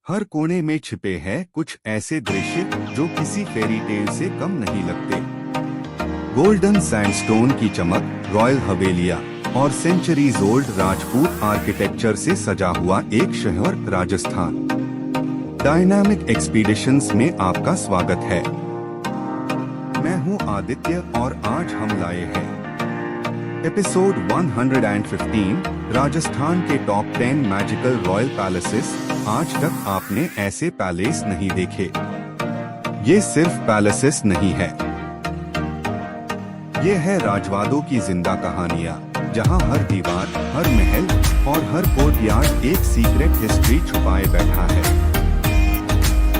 हर कोने में छिपे हैं कुछ ऐसे दृश्य जो किसी फेरी टेल से कम नहीं लगते। गोल्डन सैंडस्टोन की चमक, रॉयल हवेलियां और सेंचुरीज ओल्ड राजपूत आर्किटेक्चर से सजा हुआ एक शहर राजस्थान। डायनामिक एक्सपीडिशंस में आपका स्वागत है। मैं हूं आदित्य और आज हम लाए हैं एपिसोड 115 राजस्थान के टॉप 10 मैजिकल रॉयल पैलेसेस। आज तक आपने ऐसे पैलेस नहीं देखे। ये सिर्फ पैलेसेस नहीं है, ये है राजवाड़ों की जिंदा कहानियाँ, जहाँ हर दीवार, हर महल और हर कोर्टयार्ड एक सीक्रेट हिस्ट्री छुपाए बैठा है।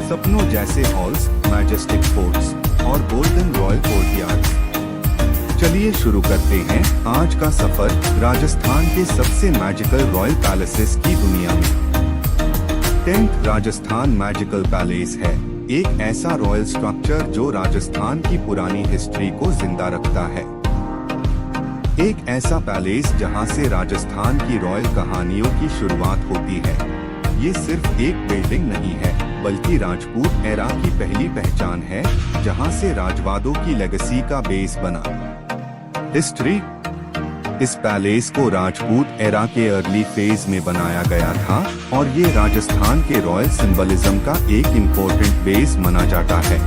सपनों जैसे हॉल्स, मैजेस्टिक फोर्ट्स और गोल्डन रॉयल कोर्टयार्ड्स। चलिए शुरू करते हैं आज का सफर राजस्थान के सबसे मैजिकल रॉयल पैलेसेस की दुनिया में। 10th राजस्थान मैजिकल पैलेस है एक ऐसा रॉयल स्ट्रक्चर जो राजस्थान की पुरानी हिस्ट्री को जिंदा रखता है। एक ऐसा पैलेस जहां से राजस्थान की रॉयल कहानियों की शुरुआत होती है। ये सिर्फ एक बिल्डिंग नहीं है, बल्कि राजपूत एरा की पहली पहचान है, जहां से राजवाड़ों की लेगेसी का बेस बना। हिस्ट्री। इस पैलेस को राजपूत एरा के अर्ली फेज में बनाया गया था और ये राजस्थान के रॉयल सिंबलिज्म का एक इम्पोर्टेंट बेस माना जाता है।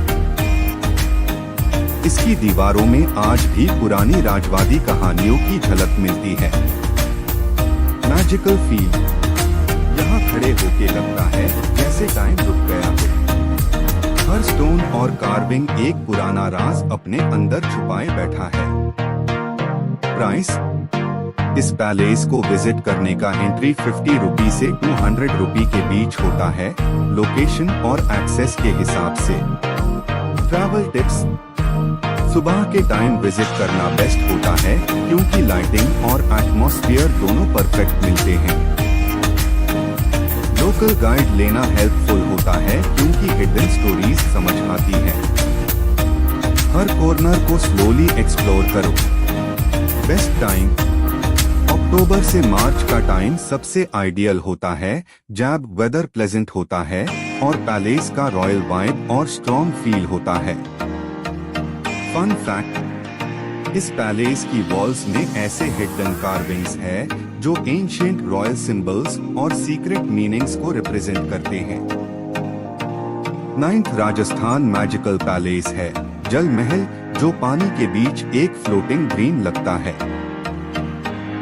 इसकी दीवारों में आज भी पुरानी राजवाड़ी कहानियों की झलक मिलती है। Magical feel. यहाँ खड़े होके लगता है जैसे टाइम रुक गया हो। हर स्टोन और कार्विंग एक पुराना राज अपने अंदर छुपाए बैठा है। प्राइस। इस पैलेस को विजिट करने का एंट्री 50 रुपी से 200 रुपी के बीच होता है, लोकेशन और एक्सेस के हिसाब से। Travel tips. सुबह के टाइम विजिट करना बेस्ट होता है क्योंकि लाइटिंग और एटमॉस्फेयर दोनों परफेक्ट मिलते हैं। लोकल गाइड लेना हेल्पफुल होता है क्योंकि हिडन स्टोरीज समझ आती हैं। हर कॉर्नर को स्लोली एक्सप्लोर करो। Best time. अक्टूबर से मार्च का टाइम सबसे आइडियल होता है जब वेदर प्लेजेंट होता है और पैलेस का रॉयल वाइब और स्ट्रॉन्ग फील होता है। Fun fact. इस पैलेस की वॉल्स में ऐसे हिडन कार्विंग्स है जो एंशिएंट रॉयल सिंबल्स और सीक्रेट मीनिंग्स को रिप्रेजेंट करते हैं। 9th राजस्थान मैजिकल पैलेस है जल महल, जो पानी के बीच एक फ्लोटिंग ग्रीन लगता है।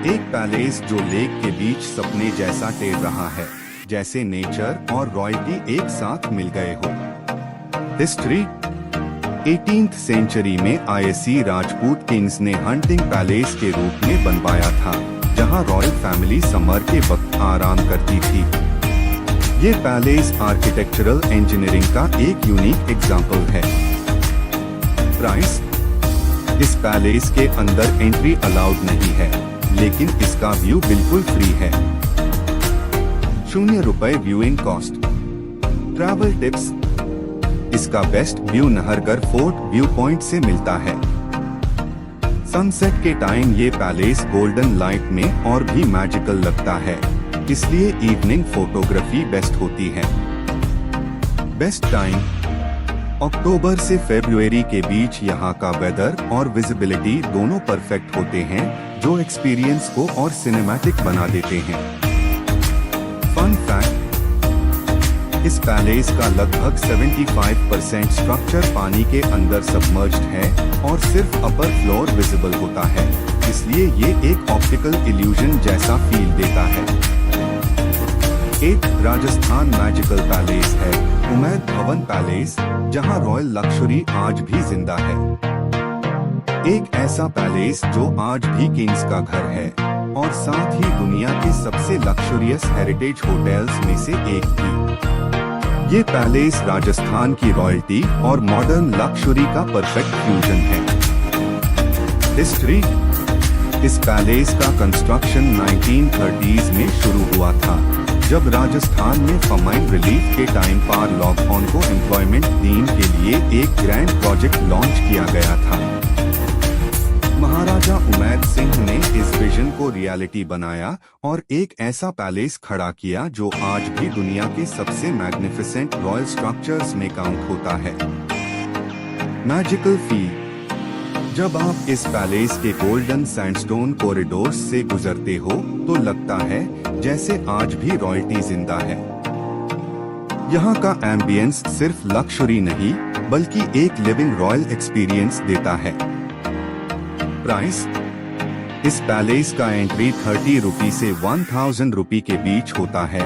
एक पैलेस जो लेक के बीच सपने जैसा टेर रहा है, जैसे नेचर और रॉयल्टी एक साथ मिल गए हो। हिस्ट्री। 18th सेंचुरी में आईएसी राजपूत किंग्स ने हंटिंग पैलेस के रूप में बनवाया था, जहां रॉयल फैमिली समर के वक्त आराम करती थी। ये पैलेस आर्किटेक्चरल इंजीनियरिंग का एक यूनिक एग्जाम्पल है। प्राइस। इस पैलेस के अंदर एंट्री अलाउड नहीं है, लेकिन इसका व्यू बिल्कुल फ्री है। 0 रुपए व्यूइंग कॉस्ट। Travel tips. इसका best view Nahargarh fort view point से मिलता है। सनसेट के टाइम ये पैलेस गोल्डन लाइट में और भी मैजिकल लगता है, इसलिए इवनिंग फोटोग्राफी बेस्ट होती है। Best time. अक्टूबर से फरवरी के बीच यहाँ का वेदर और विजिबिलिटी दोनों परफेक्ट होते हैं, जो एक्सपीरियंस को और सिनेमैटिक बना देते हैं। Fun fact. इस पैलेस का लगभग 75% स्ट्रक्चर पानी के अंदर सबमर्ज्ड है और सिर्फ अपर फ्लोर विजिबल होता है, इसलिए ये एक ऑप्टिकल इल्यूजन जैसा फील देता है। 8th राजस्थान मैजिकल पैलेस है उमैद भवन पैलेस, जहां रॉयल लक्ष्मी आज भी जिंदा है। एक ऐसा पैलेस जो आज भी किंग्स का घर है और साथ ही दुनिया के सबसे लग्जरियस हेरिटेज होटल्स में से एक भी। ये पैलेस राजस्थान की रॉयल्टी और मॉडर्न लक्ष्मी का परफेक्ट फ्यूजन है। हिस्ट्री। इस पैलेस का कंस्ट्रक्शन 1930s में शुरू हुआ था, जब राजस्थान में फमाइन रिलीफ के टाइम पर लॉक ऑन को एम्प्लॉयमेंट देने के लिए एक ग्रैंड प्रोजेक्ट लॉन्च किया गया था। महाराजा उमैद सिंह ने इस विजन को रियलिटी बनाया और एक ऐसा पैलेस खड़ा किया जो आज भी दुनिया के सबसे मैग्निफिसेंट रॉयल स्ट्रक्चर्स में काउंट होता है। Magical feel. जब आप इस पैलेस के गोल्डन सैंडस्टोन कॉरिडोर्स से गुजरते हो तो लगता है जैसे आज भी रॉयल्टी जिंदा है। यहाँ का एम्बियंस सिर्फ लक्जरी नहीं बल्कि एक लिविंग रॉयल एक्सपीरियंस देता है। प्राइस। इस पैलेस का एंट्री 30 रुपी से 1000 रुपी के बीच होता है,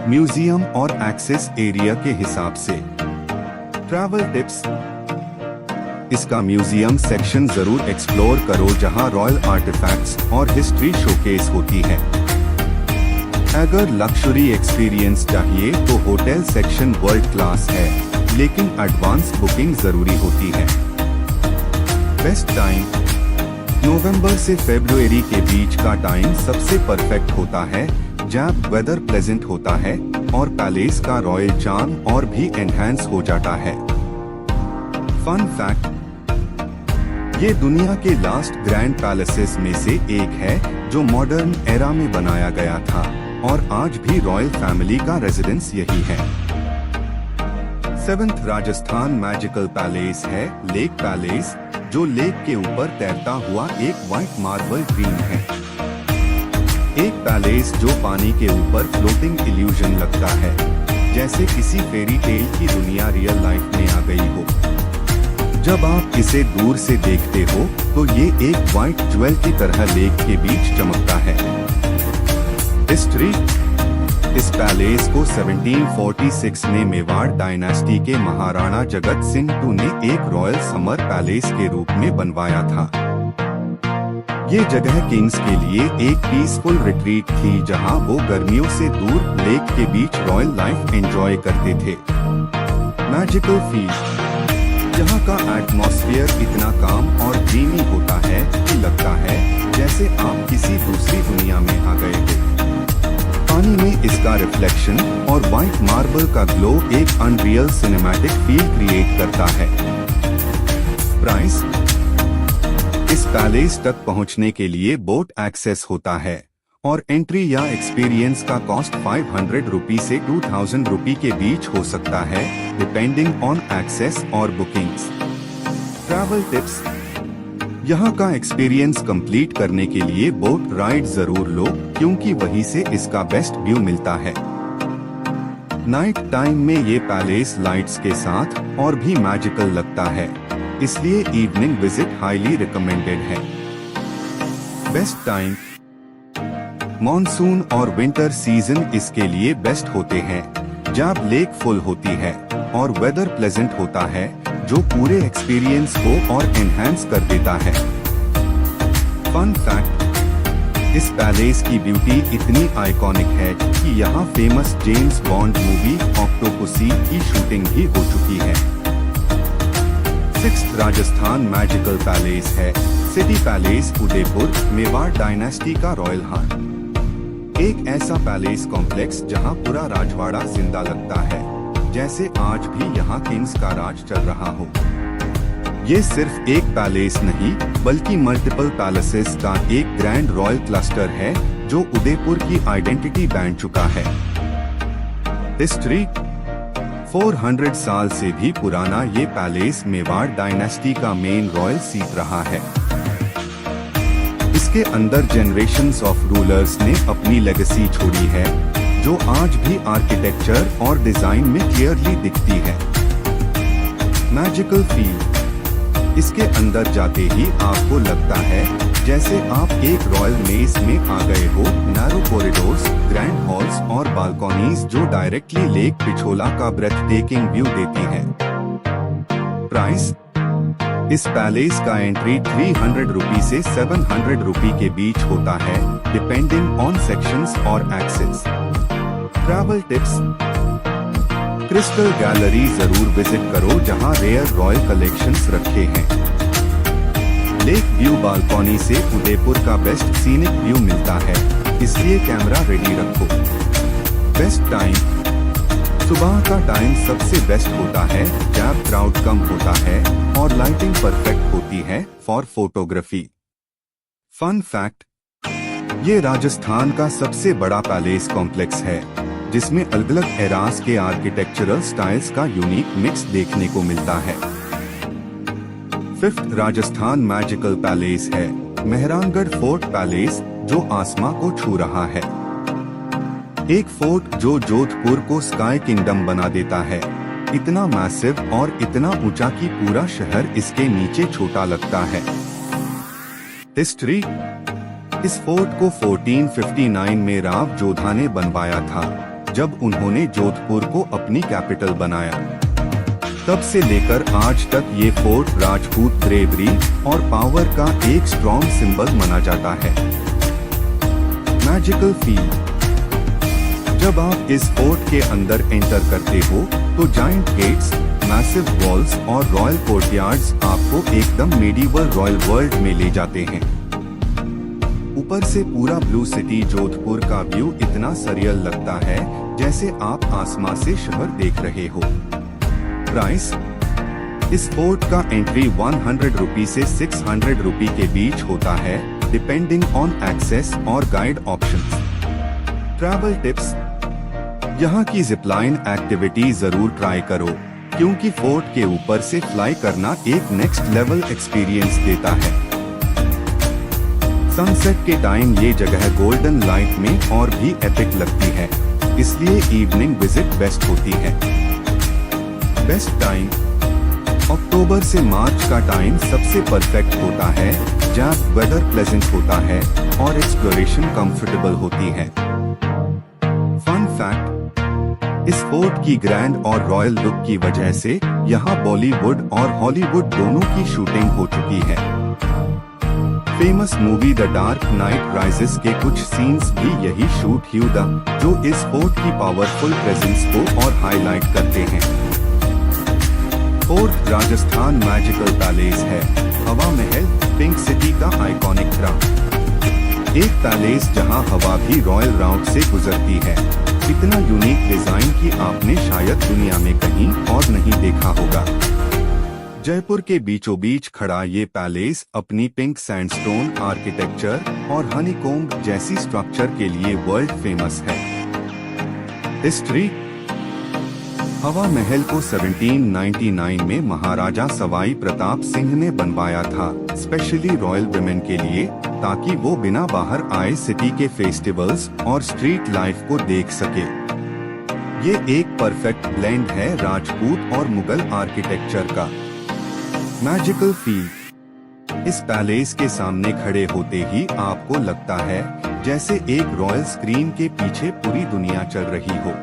म्यूजियम और एक्सेस एरिया के हिसाब से। Travel tips. इसका म्यूजियम सेक्शन जरूर एक्सप्लोर करो जहां रॉयल आर्टिफैक्ट्स और हिस्ट्री शोकेस होती है। अगर लक्जरी एक्सपीरियंस चाहिए तो होटल सेक्शन वर्ल्ड क्लास है, लेकिन एडवांस बुकिंग जरूरी होती है। Best time. नवंबर से फरवरी के बीच का टाइम सबसे परफेक्ट होता है जब वेदर प्लेजेंट होता है और पैलेस का रॉयल चार्म और भी एनहांस हो जाता है। Fun fact. ये दुनिया के लास्ट ग्रैंड पैलेसेस में से एक है जो मॉडर्न एरा में बनाया गया था और आज भी रॉयल फैमिली का रेजिडेंस यही है। 7th राजस्थान मैजिकल पैलेस है लेक पैलेस, जो लेक के ऊपर तैरता हुआ एक व्हाइट मार्बल ड्रीम है। एक पैलेस जो पानी के ऊपर फ्लोटिंग इल्यूजन लगता है, जैसे किसी फेरी टेल की दुनिया रियल लाइफ में आ गई हो। जब आप इसे दूर से देखते हो तो ये एक व्हाइट ज्वेल की तरह लेक के बीच चमकता है। हिस्ट्री। इस पैलेस को 1746 में मेवाड़ डायनेस्टी के महाराणा जगत सिंह II ने एक रॉयल समर पैलेस के रूप में बनवाया था। ये जगह किंग्स के लिए एक पीसफुल रिट्रीट थी जहां वो गर्मियों से दूर लेक के बीच रॉयल लाइफ एंजॉय करते थे। Magical feel. यहाँ का एटमॉस्फेयर इतना काम और ड्रीमी होता है कि लगता है जैसे आप किसी दूसरी दुनिया में आ गए हो। पानी में इसका रिफ्लेक्शन और व्हाइट मार्बल का ग्लो एक अनरियल सिनेमैटिक फील क्रिएट करता है। प्राइस। इस पैलेस तक पहुंचने के लिए बोट एक्सेस होता है और एंट्री या एक्सपीरियंस का कॉस्ट 500 रुपी से 2000 रुपी के बीच हो सकता है, डिपेंडिंग ऑन एक्सेस और बुकिंग्स। Travel tips. यहाँ का एक्सपीरियंस कंप्लीट करने के लिए बोट राइड जरूर लो क्योंकि वहीं से इसका बेस्ट व्यू मिलता है। नाइट टाइम में ये पैलेस लाइट्स के साथ और भी मैजिकल लगता है, इसलिए इवनिंग विजिट हाईली रिकमेंडेड है। Best time. मॉनसून और विंटर सीजन इसके लिए बेस्ट होते हैं जब लेक फुल होती है और वेदर प्लेजेंट होता है, जो पूरे एक्सपीरियंस को और एनहांस कर देता है। Fun fact. इस पैलेस की ब्यूटी इतनी आइकॉनिक है कि यहाँ famous James Bond movie Octopussy की शूटिंग भी हो चुकी है। 6th राजस्थान मैजिकल पैलेस है City Palace Udaipur, Mewar dynasty का रॉयल हार्ट। एक ऐसा पैलेस कॉम्प्लेक्स जहाँ पूरा राजवाड़ा जिंदा लगता है, जैसे आज भी यहाँ किंग्स का राज चल रहा हो। ये सिर्फ एक पैलेस नहीं बल्कि मल्टीपल पैलेसेस का एक ग्रैंड रॉयल क्लस्टर है जो उदयपुर की आइडेंटिटी बन चुका है। हिस्ट्री। 400 साल से भी पुराना ये पैलेस मेवाड़ डायनेस्टी का मेन रॉयल सीट रहा है। इसके अंदर जनरेशंस ऑफ रूलर्स ने अपनी लेगेसी छोड़ी है, जो आज भी आर्किटेक्चर और डिजाइन में क्लियरली दिखती है। Magical feel. इसके अंदर जाते ही आपको लगता है जैसे आप एक रॉयल मेज में आ गए हो। नैरो कॉरिडोर्स, ग्रैंड हॉल्स और बालकॉनीज जो डायरेक्टली लेक पिछोला का ब्रेथ टेकिंग व्यू देती हैं। प्राइस। इस पैलेस का एंट्री 300 रुपी से 700 रुपी के बीच होता है, डिपेंडिंग ऑन सेक्शंस और access. Travel tips. Crystal gallery जरूर विजिट करो जहां रेयर रॉयल कलेक्शंस रखे हैं। लेक व्यू बालकॉनी से उदयपुर का बेस्ट सीनिक व्यू मिलता है, इसलिए कैमरा रेडी रखो। Best time. सुबह का टाइम सबसे बेस्ट होता है जब क्राउड कम होता है और लाइटिंग परफेक्ट होती है फॉर फोटोग्राफी। फन फैक्ट, ये राजस्थान का सबसे बड़ा पैलेस कॉम्प्लेक्स है जिसमें अलग अलग एरास के आर्किटेक्चरल स्टाइल्स का यूनिक मिक्स देखने को मिलता है। 5th राजस्थान मैजिकल पैलेस है मेहरानगढ़ फोर्ट पैलेस, जो आसमां को छू रहा है। एक फोर्ट जो जोधपुर को स्काई किंगडम बना देता है, इतना मैसिव और इतना ऊंचा कि पूरा शहर इसके नीचे छोटा लगता है। हिस्ट्री, इस फोर्ट को 1459 में राव जोधा ने बनवाया था, जब उन्होंने जोधपुर को अपनी कैपिटल बनाया। तब से लेकर आज तक ये फोर्ट राजपूत ब्रेवरी और पावर का एक स्ट्रॉन्ग सिंबल माना जाता है। मैजिकल फील, जब आप इस फोर्ट के अंदर एंटर करते हो तो जायंट गेट्स, मैसिव वॉल्स और रॉयल कोर्टयार्ड्स आपको एकदम मेडिवल रॉयल वर्ल्ड में ले जाते हैं। ऊपर से पूरा ब्लू सिटी जोधपुर का व्यू इतना सरियल लगता है जैसे आप आसमां से शहर देख रहे हो। प्राइस, इस फोर्ट का एंट्री 100 रुपी से 600 रुपी के बीच होता है, डिपेंडिंग ऑन एक्सेस और गाइड ऑप्शंस। ट्रैवल टिप्स, यहाँ की जिपलाइन एक्टिविटी जरूर ट्राई करो, क्योंकि फोर्ट के ऊपर से फ्लाई करना एक नेक्स्ट लेवल एक्सपीरियंस देता है। सनसेट के टाइम ये जगह गोल्डन लाइट में और भी एपिक लगती है, इसलिए इवनिंग विजिट बेस्ट होती है। बेस्ट टाइम, अक्टूबर से मार्च का टाइम सबसे परफेक्ट होता है, जब वेदर प्लेजेंट होता है और एक्सप्लोरेशन कंफर्टेबल होती है। फन फैक्ट, इस फोर्ट की ग्रैंड और रॉयल लुक की वजह से यहाँ बॉलीवुड और हॉलीवुड दोनों की शूटिंग हो चुकी है। Famous movie the dark night rises के कुछ सीन्स भी यही शूट हुए थे, जो इस फोर्ट की पावरफुल प्रेजेंस को और हाईलाइट करते हैं। फोर्ट राजस्थान मैजिकल पैलेस है हवा महल, पिंक सिटी का आइकॉनिक क्राफ्ट। एक पैलेस जहां हवा भी रॉयल राउट से गुजरती है, इतना यूनिक डिजाइन कि आपने शायद दुनिया में कहीं और नहीं देखा होगा। जयपुर के बीचों बीच खड़ा ये पैलेस अपनी पिंक सैंडस्टोन आर्किटेक्चर और हनीकॉम्ब जैसी स्ट्रक्चर के लिए वर्ल्ड फेमस है। हिस्ट्री, हवा महल को 1799 में महाराजा सवाई प्रताप सिंह ने बनवाया था, स्पेशली रॉयल वुमेन के लिए, ताकि वो बिना बाहर आए सिटी के फेस्टिवल्स और स्ट्रीट लाइफ को देख सके। ये एक परफेक्ट ब्लेंड है राजपूत और मुगल आर्किटेक्चर का। मैजिकल फील, इस पैलेस के सामने खड़े होते ही आपको लगता है जैसे एक रॉयल स्क्रीन के पीछे पूरी दुनिया चल रही हो।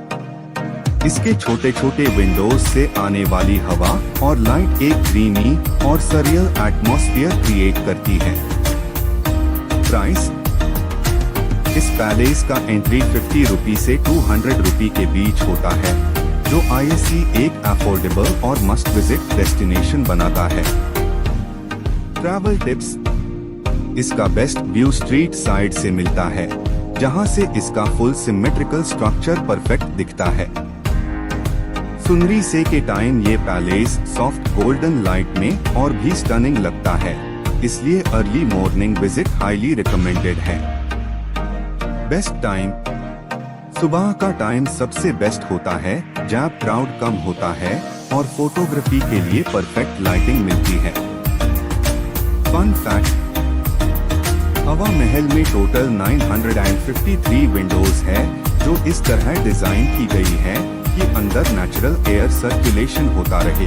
इसके छोटे छोटे विंडोज से आने वाली हवा और लाइट एक ड्रीमी और सरियल एटमॉस्फेयर क्रिएट करती है। प्राइस, इस पैलेस का एंट्री 50 रुपी से 200 रुपी के बीच होता है, जो ISC एक अफोर्डेबल और मस्ट विजिट डेस्टिनेशन बनाता है। ट्रैवल टिप्स, इसका बेस्ट व्यू स्ट्रीट साइड से मिलता है, जहां से इसका फुल सिमेट्रिकल स्ट्रक्चर परफेक्ट दिखता है। सुनरी से के टाइम ये पैलेस सॉफ्ट गोल्डन लाइट में और भी स्टनिंग लगता है, इसलिए early morning visit highly recommended है। बेस्ट टाइम, सुबह का टाइम सबसे बेस्ट होता है, जब क्राउड कम होता है और फोटोग्राफी के लिए परफेक्ट लाइटिंग मिलती है। फन फैक्ट, हवा महल में टोटल 953 विंडोज है, जो इस तरह डिजाइन की गई है कि अंदर नेचुरल एयर सर्कुलेशन होता रहे,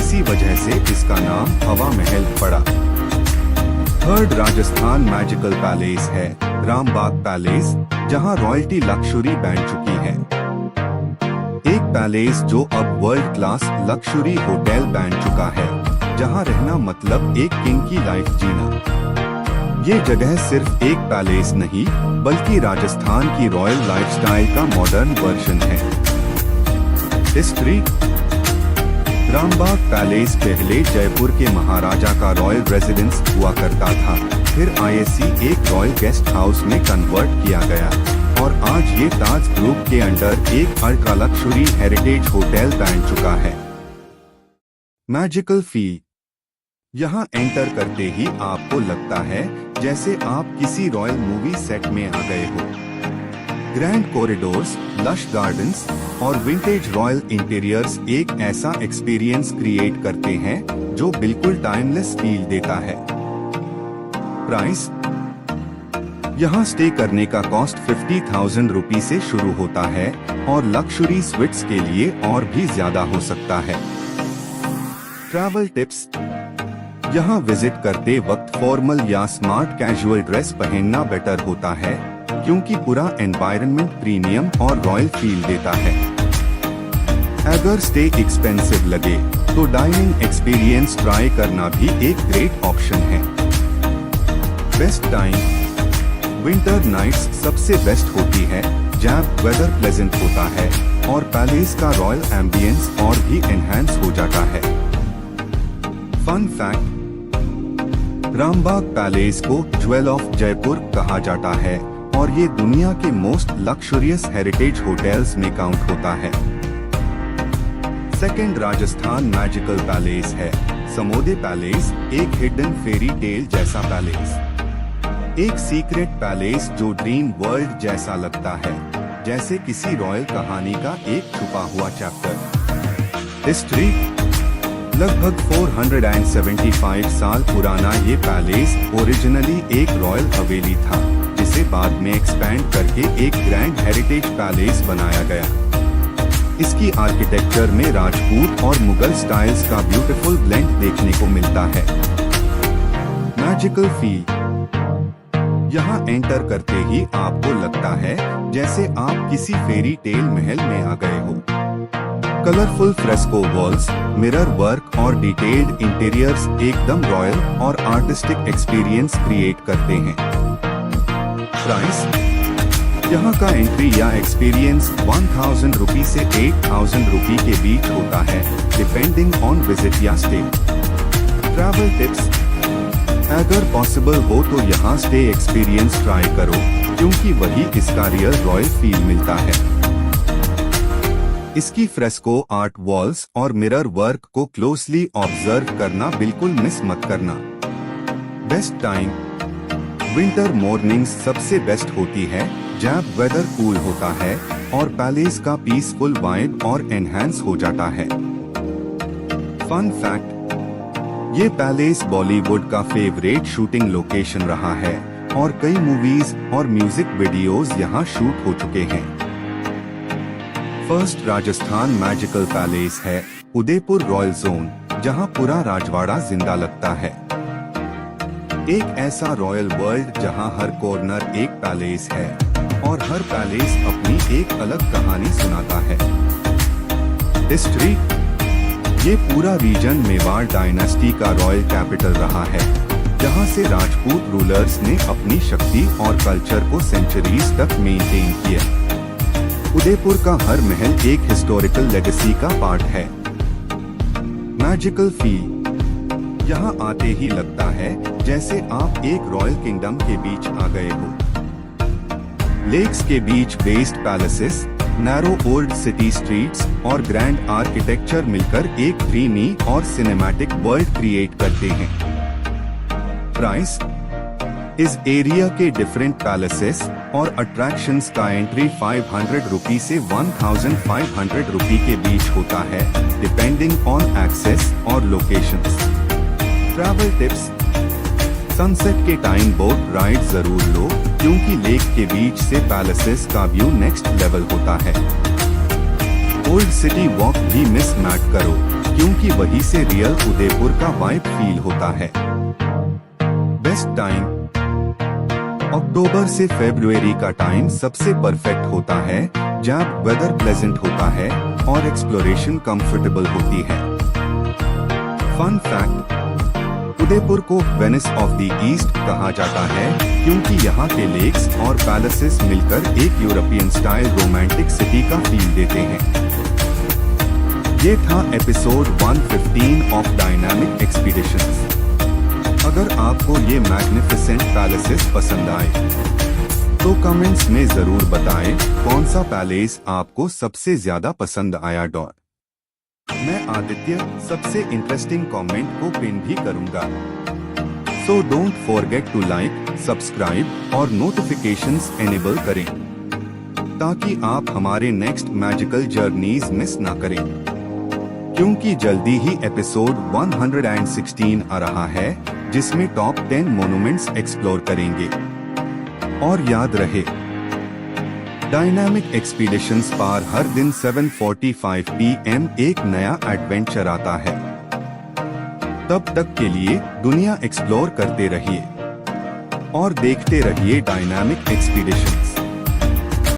इसी वजह से इसका नाम हवा महल पड़ा। 3rd राजस्थान मैजिकल पैलेस है रामबाग पैलेस, जहां रॉयल्टी लक्सुरी बैंड चुकी है। एक पैलेस जो अब वर्ल्ड क्लास लक्सुरी होटल बन चुका है, जहां रहना मतलब एक किंग की लाइफ जीना। ये जगह सिर्फ एक पैलेस नहीं, बल्कि राजस्थान की रॉयल लाइफस्टाइल का मॉडर्न वर्जन है। हिस्ट्री, रामबाग पैलेस पहले जयपुर के महाराजा का रॉयल रेजिडेंस हुआ करता था, फिर ISC एक रॉयल गेस्ट हाउस में कन्वर्ट किया गया और आज ये ताज ग्रुप के अंडर एक अल्ट्रा लक्सुरी हेरिटेज होटल बन चुका है। मैजिकल फील, यहाँ एंटर करते ही आपको लगता है जैसे आप किसी रॉयल मूवी सेट में आ गए हो। ग्रैंड कॉरिडोर्स, लश गार्डन्स और विंटेज रॉयल इंटीरियर्स एक ऐसा एक्सपीरियंस क्रिएट करते हैं जो बिल्कुल टाइमलेस फील देता है। प्राइस: यहाँ स्टे करने का कॉस्ट 50,000 रुपीज से शुरू होता है और लक्सुरी स्वीट्स के लिए और भी ज्यादा हो सकता है। ट्रैवल टिप्स: यहाँ विजिट करते वक्त फॉर्मल या स्मार्ट कैजुअल ड्रेस पहनना बेटर होता है, क्योंकि पूरा एनवायरनमेंट प्रीमियम और रॉयल फील देता है। अगर स्टे एक्सपेंसिव लगे तो डाइनिंग एक्सपीरियंस ट्राई करना भी एक ग्रेट ऑप्शन है। बेस्ट टाइम: विंटर नाइट्स सबसे बेस्ट होती है जब वेदर प्लेजेंट होता है और पैलेस का रॉयल एम्बियंस और भी एनहांस हो जाता है। फन फैक्ट: रामबाग पैलेस को ज्वेल ऑफ जयपुर कहा जाता है और ये दुनिया के मोस्ट लक्सुरियस हेरिटेज होटल्स में काउंट होता है। सेकंड राजस्थान मैजिकल पैलेस है समोदे पैलेस, एक हिडन फेरी टेल जैसा पैलेस, एक सीक्रेट पैलेस जो ड्रीम वर्ल्ड जैसा लगता है, जैसे किसी रॉयल कहानी का एक छुपा हुआ चैप्टर। हिस्ट्री: लगभग 475 साल पुराना ये पैलेस ओरिजिनली एक रॉयल हवेली था, जिसे बाद में एक्सपैंड करके एक ग्रैंड हेरिटेज पैलेस बनाया गया। इसकी आर्किटेक्चर में राजपूत और मुगल स्टाइल्स का ब्यूटीफुल ब्लेंड देखने को मिलता है। मैजिकल फील: यहाँ एंटर करते ही आपको लगता है जैसे आप किसी फेरी टेल महल में आ गए हो। Colourful fresco walls, mirror work और डिटेल्ड इंटीरियर्स एकदम रॉयल और आर्टिस्टिक एक्सपीरियंस क्रिएट करते हैं। प्राइस: यहाँ का एंट्री या एक्सपीरियंस 1,000 रुपी से 8,000 रुपी के बीच होता है, डिपेंडिंग ऑन विजिट या स्टे। ट्रैवल टिप्स: अगर पॉसिबल हो तो यहाँ स्टे एक्सपीरियंस ट्राई करो, क्योंकि वही इसका रियल रॉयल फील मिलता है। इसकी फ्रेस्को आर्ट वॉल्स और मिरर वर्क को क्लोजली ऑब्जर्व करना बिल्कुल मिस मत करना। बेस्ट टाइम: विंटर मॉर्निंग्स सबसे बेस्ट होती है जब वेदर कूल होता है और पैलेस का पीसफुल वाइब और एनहांस हो जाता है। फन फैक्ट: ये पैलेस बॉलीवुड का फेवरेट शूटिंग लोकेशन रहा है और कई मूवीज और म्यूजिक वीडियोस यहाँ शूट हो चुके हैं। फर्स्ट राजस्थान मैजिकल पैलेस है उदयपुर रॉयल जोन, जहाँ पूरा राजवाड़ा जिंदा लगता है। एक ऐसा रॉयल वर्ल्ड जहाँ हर कॉर्नर एक पैलेस है और हर पैलेस अपनी एक अलग कहानी सुनाता है। हिस्ट्री: ये पूरा रीजन मेवाड़ डायनेस्टी का रॉयल कैपिटल रहा है, जहाँ से राजपूत रूलर्स ने अपनी शक्ति और कल्चर को सेंचुरीज तक मेंटेन किया। उदयपुर का हर महल एक हिस्टोरिकल लेगेसी का पार्ट है। मैजिकल फील: यहाँ आते ही लगता है जैसे आप एक रॉयल किंगडम के बीच आ गए हो। लेक्स के बीच based palaces, narrow old city streets और ग्रैंड आर्किटेक्चर मिलकर एक ड्रीमी और सिनेमैटिक वर्ल्ड क्रिएट करते हैं। प्राइस: इस एरिया के डिफरेंट पैलेसेस और अट्रैक्शंस का एंट्री 500 रुपी से 1,500 रुपी के बीच होता है, डिपेंडिंग ऑन एक्सेस और लोकेशंस। ट्रैवल टिप्स: सनसेट के टाइम बोट राइड जरूर लो, क्योंकि लेक के बीच से पैलेसेस का व्यू नेक्स्ट लेवल होता है। ओल्ड सिटी वॉक भी मिस मत करो, क्योंकि वही से रियल उदयपुर का वाइब फील होता है। बेस्ट टाइम: अक्टूबर से फरवरी का टाइम सबसे परफेक्ट होता है, जब वेदर प्लेजेंट होता है और एक्सप्लोरेशन कंफर्टेबल होती है। फन फैक्ट: उदयपुर को वेनिस ऑफ द ईस्ट कहा जाता है, क्योंकि यहाँ के लेक्स और पैलेसेस मिलकर एक यूरोपियन स्टाइल रोमांटिक सिटी का फील देते हैं। ये था एपिसोड 115 ऑफ डायनामिक एक्सपीडिशंस। अगर आपको ये मैग्निफिसेंट पैलेसेस पसंद आए तो कमेंट्स में जरूर बताएं कौन सा पैलेस आपको सबसे ज्यादा पसंद आया। मैं आदित्य सबसे इंटरेस्टिंग कमेंट को पिन भी करूंगा। So don't forget to like, subscribe और नोटिफिकेशंस एनेबल करें ताकि आप हमारे नेक्स्ट मैजिकल जर्नीज मिस ना करें, क्योंकि जल्दी ही एपिसोड 116 आ रहा है जिसमें टॉप 10 मोन्यूमेंट्स एक्सप्लोर करेंगे। और याद रहे, डायनामिक एक्सपीडिशंस पर हर दिन 7:45 PM एक नया एडवेंचर आता है। तब तक के लिए दुनिया एक्सप्लोर करते रहिए और देखते रहिए डायनामिक एक्सपीडिशंस।